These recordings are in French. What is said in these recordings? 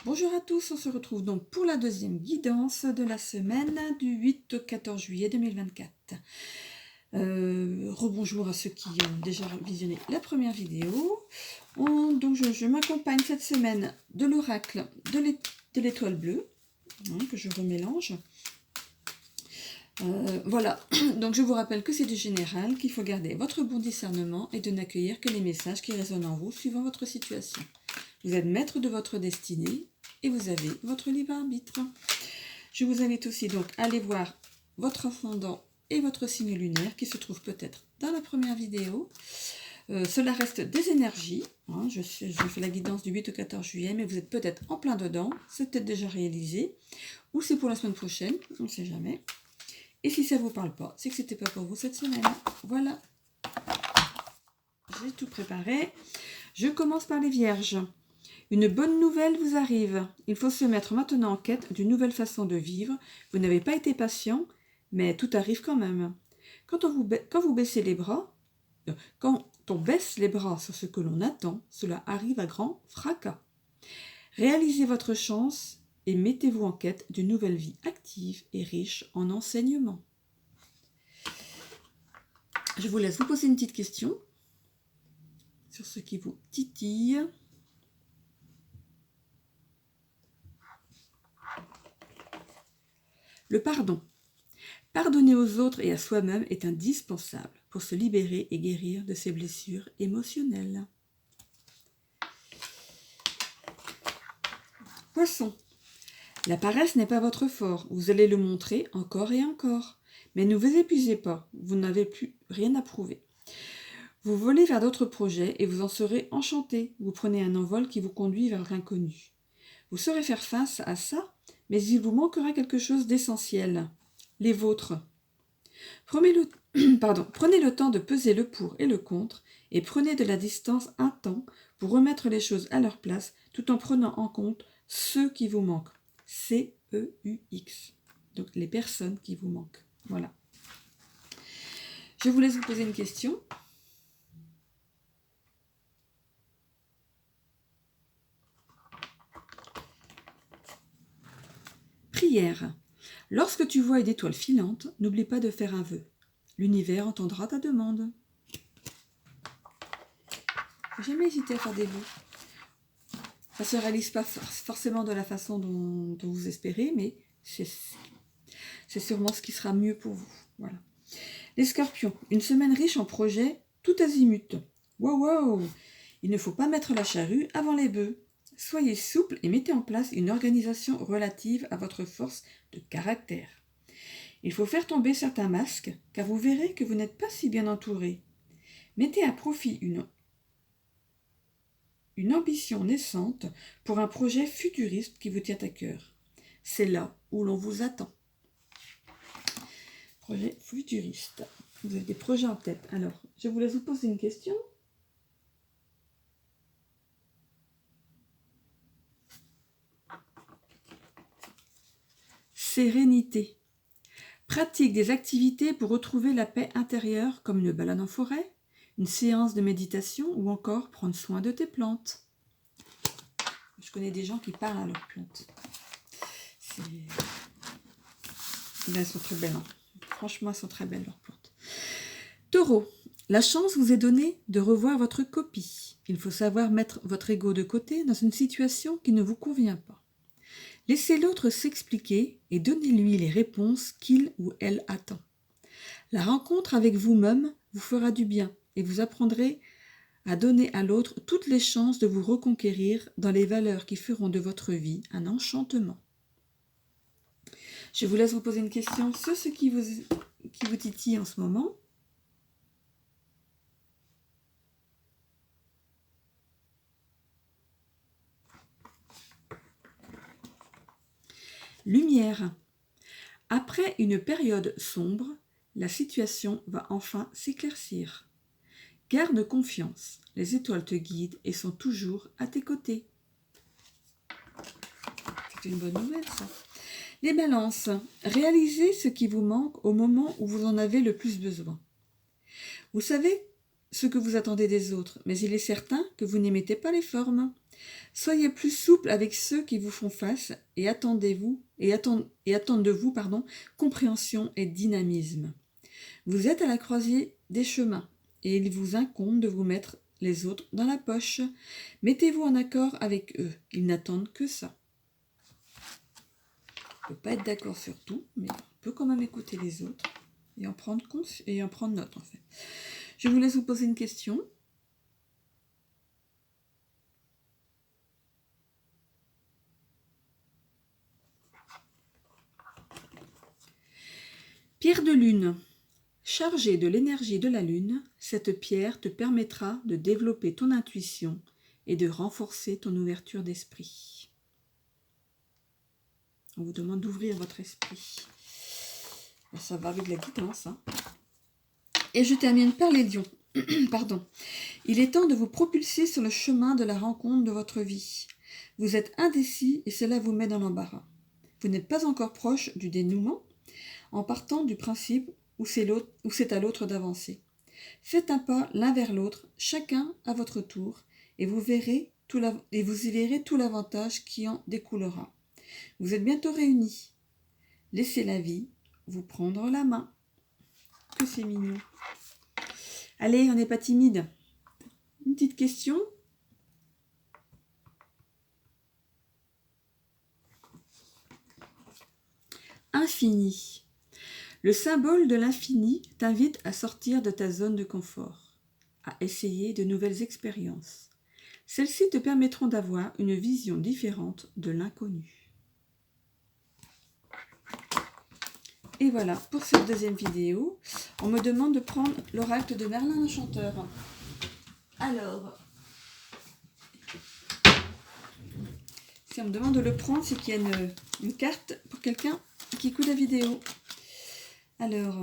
Bonjour à tous, on se retrouve donc pour la deuxième guidance de la semaine du 8 au 14 juillet 2024. Rebonjour à ceux qui ont déjà visionné la première vidéo. Donc je m'accompagne cette semaine de l'oracle de l'étoile bleue, que je remélange. Voilà, donc je vous rappelle que c'est du général, qu'il faut garder votre bon discernement et de n'accueillir que les messages qui résonnent en vous suivant votre situation. Vous êtes maître de votre destinée et vous avez votre libre arbitre. Je vous invite aussi donc à aller voir votre ascendant et votre signe lunaire qui se trouve peut-être dans la première vidéo. Cela reste des énergies. Je fais la guidance du 8 au 14 juillet, mais vous êtes peut-être en plein dedans. C'est peut-être déjà réalisé. Ou c'est pour la semaine prochaine, on ne sait jamais. Et si ça ne vous parle pas, c'est que ce n'était pas pour vous cette semaine. Voilà. J'ai tout préparé. Je commence par les vierges. Une bonne nouvelle vous arrive. Il faut se mettre maintenant en quête d'une nouvelle façon de vivre. Vous n'avez pas été patient, mais tout arrive quand même. Quand vous baissez les bras, quand on baisse les bras sur ce que l'on attend, cela arrive à grand fracas. Réalisez votre chance et mettez-vous en quête d'une nouvelle vie active et riche en enseignements. Je vous laisse vous poser une petite question sur ce qui vous titille. Le pardon. Pardonner aux autres et à soi-même est indispensable pour se libérer et guérir de ses blessures émotionnelles. Poisson. La paresse n'est pas votre fort, vous allez le montrer encore et encore. Mais ne vous épuisez pas, vous n'avez plus rien à prouver. Vous volez vers d'autres projets et vous en serez enchanté. Vous prenez un envol qui vous conduit vers l'inconnu. Vous saurez faire face à ça, mais il vous manquera quelque chose d'essentiel. Les vôtres. Prenez le temps de peser le pour et le contre et prenez de la distance un temps pour remettre les choses à leur place tout en prenant en compte ceux qui vous manquent. C-E-U-X. Donc les personnes qui vous manquent. Voilà. Je vous laisse vous poser une question. Prière. Lorsque tu vois une étoile filante, n'oublie pas de faire un vœu. L'univers entendra ta demande. Faut jamais hésiter à faire des vœux. Ça ne se réalise pas forcément de la façon dont vous espérez, mais c'est sûrement ce qui sera mieux pour vous. Voilà. Les scorpions. Une semaine riche en projets, tout azimut. Wow. Il ne faut pas mettre la charrue avant les bœufs. Soyez souple et mettez en place une organisation relative à votre force de caractère. Il faut faire tomber certains masques, car vous verrez que vous n'êtes pas si bien entouré. Mettez à profit une ambition naissante pour un projet futuriste qui vous tient à cœur. C'est là où l'on vous attend. Projet futuriste. Vous avez des projets en tête. Alors, je vous laisse vous poser une question. Sérénité. Pratique des activités pour retrouver la paix intérieure comme une balade en forêt, une séance de méditation ou encore prendre soin de tes plantes. Je connais des gens qui parlent à leurs plantes. Elles sont très belles. Franchement, elles sont très belles leurs plantes. Taureau. La chance vous est donnée de revoir votre copie. Il faut savoir mettre votre ego de côté dans une situation qui ne vous convient pas. Laissez l'autre s'expliquer et donnez-lui les réponses qu'il ou elle attend. La rencontre avec vous-même vous fera du bien et vous apprendrez à donner à l'autre toutes les chances de vous reconquérir dans les valeurs qui feront de votre vie un enchantement. Je vous laisse vous poser une question sur ce qui vous titille en ce moment. Lumière. Après une période sombre, la situation va enfin s'éclaircir. Garde confiance, les étoiles te guident et sont toujours à tes côtés. C'est une bonne nouvelle ça. Les balances. Réalisez ce qui vous manque au moment où vous en avez le plus besoin. Vous savez ce que vous attendez des autres, mais il est certain que vous n'émettez pas les formes. Soyez plus souple avec ceux qui vous font face et attendent de vous, compréhension et dynamisme. Vous êtes à la croisée des chemins et il vous incombe de vous mettre les autres dans la poche. Mettez-vous en accord avec eux, ils n'attendent que ça. On ne peut pas être d'accord sur tout, mais on peut quand même écouter les autres et en prendre note en fait. Je vous laisse vous poser une question. Pierre de lune. Chargée de l'énergie de la lune, cette pierre te permettra de développer ton intuition et de renforcer ton ouverture d'esprit. On vous demande d'ouvrir votre esprit. Ça va avec de la guidance. Hein. Et je termine par les lions. Pardon. Il est temps de vous propulser sur le chemin de la rencontre de votre vie. Vous êtes indécis et cela vous met dans l'embarras. Vous n'êtes pas encore proche du dénouement en partant du principe où c'est à l'autre d'avancer. Faites un pas l'un vers l'autre, chacun à votre tour, et vous y verrez tout l'avantage qui en découlera. Vous êtes bientôt réunis. Laissez la vie vous prendre la main. Que c'est mignon. Allez, on n'est pas timide. Une petite question. Infini. Le symbole de l'infini t'invite à sortir de ta zone de confort, à essayer de nouvelles expériences. Celles-ci te permettront d'avoir une vision différente de l'inconnu. Et voilà, pour cette deuxième vidéo, on me demande de prendre l'oracle de Merlin l'Enchanteur. Alors, si on me demande de le prendre, c'est qu'il y a une carte pour quelqu'un qui écoute la vidéo. Alors,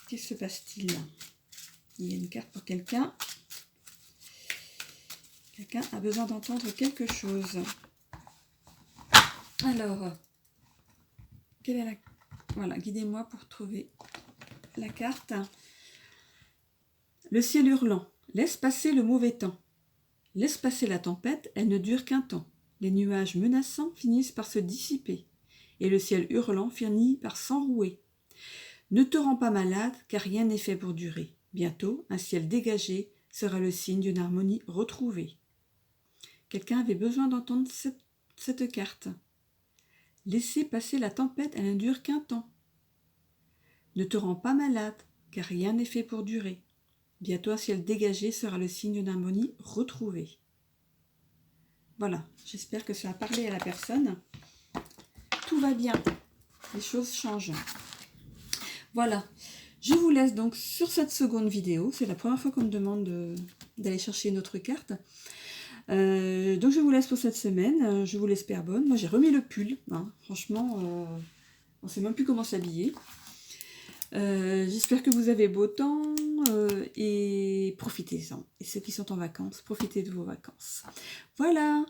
qu'est-ce qui se passe-t-il? Il y a une carte pour quelqu'un. Quelqu'un a besoin d'entendre quelque chose. Alors, quelle est voilà, guidez-moi pour trouver la carte. Le ciel hurlant. Laisse passer le mauvais temps. Laisse passer la tempête, elle ne dure qu'un temps. Les nuages menaçants finissent par se dissiper, et le ciel hurlant finit par s'enrouer. Ne te rends pas malade, car rien n'est fait pour durer. Bientôt, un ciel dégagé sera le signe d'une harmonie retrouvée. Quelqu'un avait besoin d'entendre cette carte. Laissez passer la tempête, elle ne dure qu'un temps. Ne te rends pas malade, car rien n'est fait pour durer. Bientôt, un ciel dégagé sera le signe d'une harmonie retrouvée. Voilà, j'espère que ça a parlé à la personne. Tout va bien, les choses changent. Voilà, je vous laisse donc sur cette seconde vidéo. C'est la première fois qu'on me demande d'aller chercher une autre carte. Donc je vous laisse pour cette semaine. Je vous l'espère bonne. Moi j'ai remis le pull. Hein. Franchement, on ne sait même plus comment s'habiller. J'espère que vous avez beau temps et profitez-en. Et ceux qui sont en vacances, profitez de vos vacances. Voilà,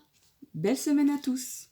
belle semaine à tous.